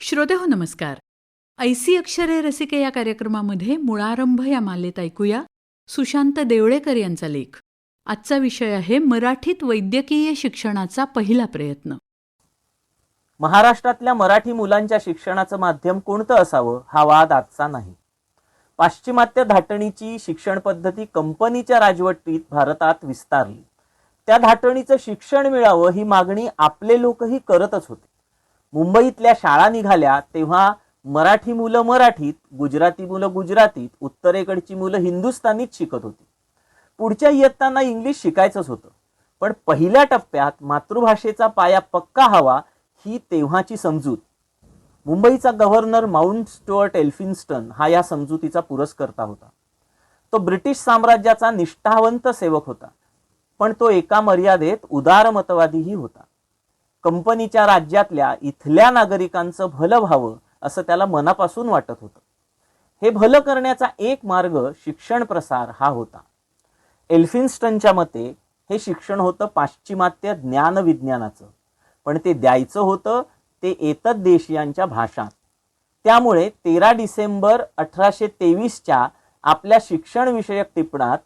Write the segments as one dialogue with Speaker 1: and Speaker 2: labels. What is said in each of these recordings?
Speaker 1: श्रोतेहो नमस्कार. ऐसी अक्षरे रसिके या कार्यक्रमामध्ये मुळारंभ या मालेत ऐकूया सुशांत देवळेकर यांचा लेख. आजचा विषय आहे मराठीत वैद्यकीय शिक्षणाचा पहिला प्रयत्न.
Speaker 2: महाराष्ट्रातल्या मराठी मुलांच्या शिक्षणाचं माध्यम कोणतं असावं हा वाद आजचा नाही. पाश्चिमात्य धाटणीची शिक्षण पद्धती कंपनीच्या राजवटीत भारतात विस्तारली. त्या धाटणीचं शिक्षण मिळावं ही मागणी आपले लोकही करतच होते. मुंबईतल्या शाळा निघाल्या तेव्हा मराठी मुलं मराठीत, गुजराती मुलं गुजरातीत, उत्तरेकडची मुलं हिंदुस्थानीत शिकत होती. पुढच्या इयत्तांना इंग्लिश शिकायचंच होतं. पण पहिल्या टप्प्यात मातृभाषेचा पाया पक्का हवा ही तेव्हाची समजूत. मुंबईचा गव्हर्नर माउंट स्टुअर्ट एल्फिन्स्टन हा या समजुतीचा पुरस्कर्ता होता. तो ब्रिटिश साम्राज्याचा निष्ठावंत सेवक होता, पण तो एका मर्यादेत उदारमतवादीही होता. कंपनीच्या राज्यातल्या इथल्या नागरिकांचं भलं व्हावं असं त्याला मनापासून वाटत होतं. हे भलं करण्याचा एक मार्ग शिक्षण प्रसार हा होता. एल्फिन्स्टनच्या मते हे शिक्षण होतं पाश्चिमात्य ज्ञानविज्ञानाचं, पण ते द्यायचं होतं ते एतद्देशीयांच्या भाषात. त्यामुळे 13 डिसेंबर 1823च्या आपल्या शिक्षणविषयक टिपणात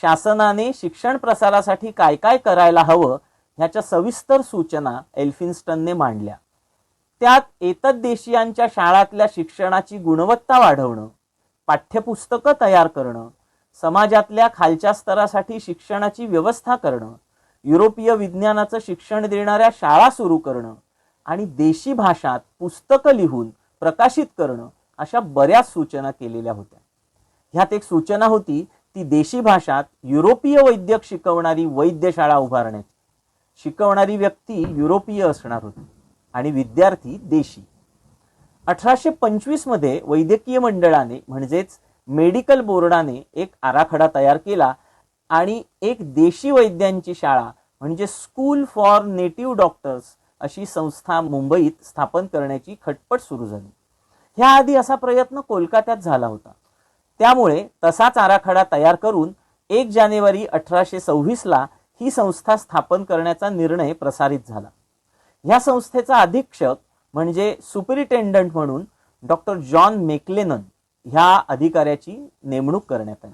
Speaker 2: शासनाने शिक्षण प्रसारासाठी काय काय करायला हवं ह्याच्या सविस्तर सूचना एल्फिन्स्टनने मांडल्या. त्यात एतद्देशीयांच्या शाळातल्या शिक्षणाची गुणवत्ता वाढवणं, पाठ्यपुस्तकं तयार करणं, समाजातल्या खालच्या स्तरासाठी शिक्षणाची व्यवस्था करणं, युरोपीय विज्ञानाचं शिक्षण देणाऱ्या शाळा सुरू करणं आणि देशी भाषात पुस्तकं लिहून प्रकाशित करणं अशा बऱ्याच सूचना केलेल्या होत्या. ह्यात एक सूचना होती ती देशी भाषात युरोपीय वैद्यक शिकवणारी वैद्यशाळा उभारण्याची. शिकवणारी व्यक्ती युरोपीय असणार होती आणि विद्यार्थी देशी. 1825 मध्ये वैद्यकीय मंडळाने म्हणजेच मेडिकल बोर्डाने एक आराखडा तयार केला आणि एक देशी वैद्यांची शाळा म्हणजे स्कूल फॉर नेटिव्ह डॉक्टर्स अशी संस्था मुंबईत स्थापन करण्याची खटपट सुरू झाली. ह्याआधी असा प्रयत्न कोलकात्यात झाला होता. त्यामुळे तसाच आराखडा तयार करून 1 जानेवारी 1826ला ही संस्था स्थापन करण्याचा निर्णय प्रसारित झाला. ह्या संस्थेचा अधीक्षक म्हणजे सुपरिटेंडंट म्हणून डॉक्टर जॉन मेक्लेनन ह्या अधिकाऱ्याची नेमणूक करण्यात आली.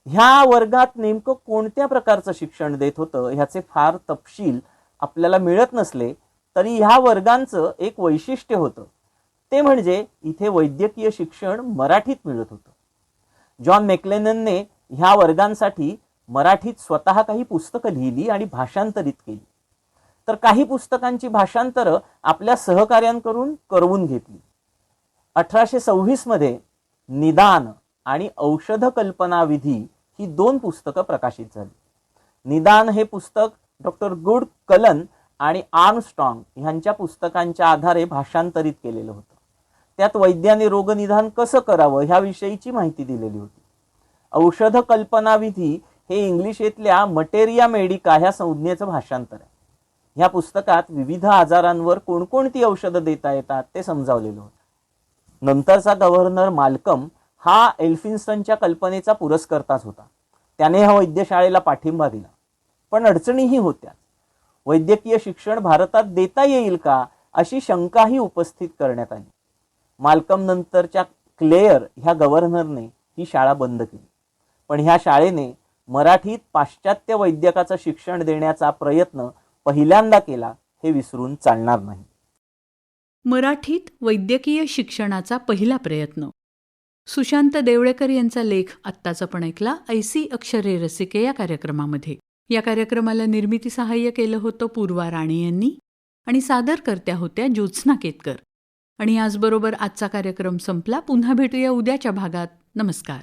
Speaker 2: ह्या वर्गात नेमकं कोणत्या प्रकारचं शिक्षण देत होतं ह्याचे फार तपशील आपल्याला मिळत नसले तरी ह्या वर्गांचं एक वैशिष्ट्य होतं, ते म्हणजे इथे वैद्यकीय शिक्षण मराठीत मिळत होतं. जॉन मेक्लेननने ह्या वर्गांसाठी मराठीत स्वतः काही पुस्तकं लिहिली आणि भाषांतरित केली. तर काही पुस्तकांची भाषांतरं आपल्या सहकार्यांकडून करवून घेतली. 1826 मध्ये निदान आणि औषध कल्पना विधी ही 2 पुस्तकं प्रकाशित झाली. निदान हे पुस्तक डॉक्टर गुड कलन आणि आर्मस्ट्रॉंग ह्यांच्या पुस्तकांच्या आधारे भाषांतरित केलेलं होतं. त्यात वैद्याने रोगनिदान कसं करावं ह्याविषयीची माहिती दिलेली होती. औषध कल्पना विधी हे इंग्लिशेतल्या मटेरिया मेडिका ह्या संज्ञेचं भाषांतर आहे. ह्या पुस्तकात विविध आजारांवर कोणकोणती औषधं देता येतात ते समजावलेलं होतं. नंतरचा गव्हर्नर माल्कम हा एल्फिन्स्टनच्या कल्पनेचा पुरस्कर्ताच होता. त्याने ह्या वैद्यशाळेला पाठिंबा दिला. पण अडचणीही होत्या. वैद्यकीय शिक्षण भारतात देता येईल का अशी शंकाही उपस्थित करण्यात आली. माल्कम नंतरच्या क्लेअर ह्या गव्हर्नरने ही शाळा बंद केली. पण ह्या शाळेने मराठीत पाश्चात्य वैद्यकाचं शिक्षण देण्याचा प्रयत्न पहिल्यांदा केला हे विसरून चालणार नाही.
Speaker 1: मराठीत वैद्यकीय शिक्षणाचा पहिला प्रयत्न. सुशांत देवळेकर यांचा लेख आत्ताच आपण ऐकला ऐसी अक्षरे रसिके या कार्यक्रमामध्ये. या कार्यक्रमाला निर्मिती सहाय्य केलं होतं पूर्वा राणे यांनी आणि सादरकर्त्या होत्या ज्योत्स्ना केतकर. आणि याचबरोबर आजचा कार्यक्रम संपला. पुन्हा भेटूया उद्याच्या भागात. नमस्कार.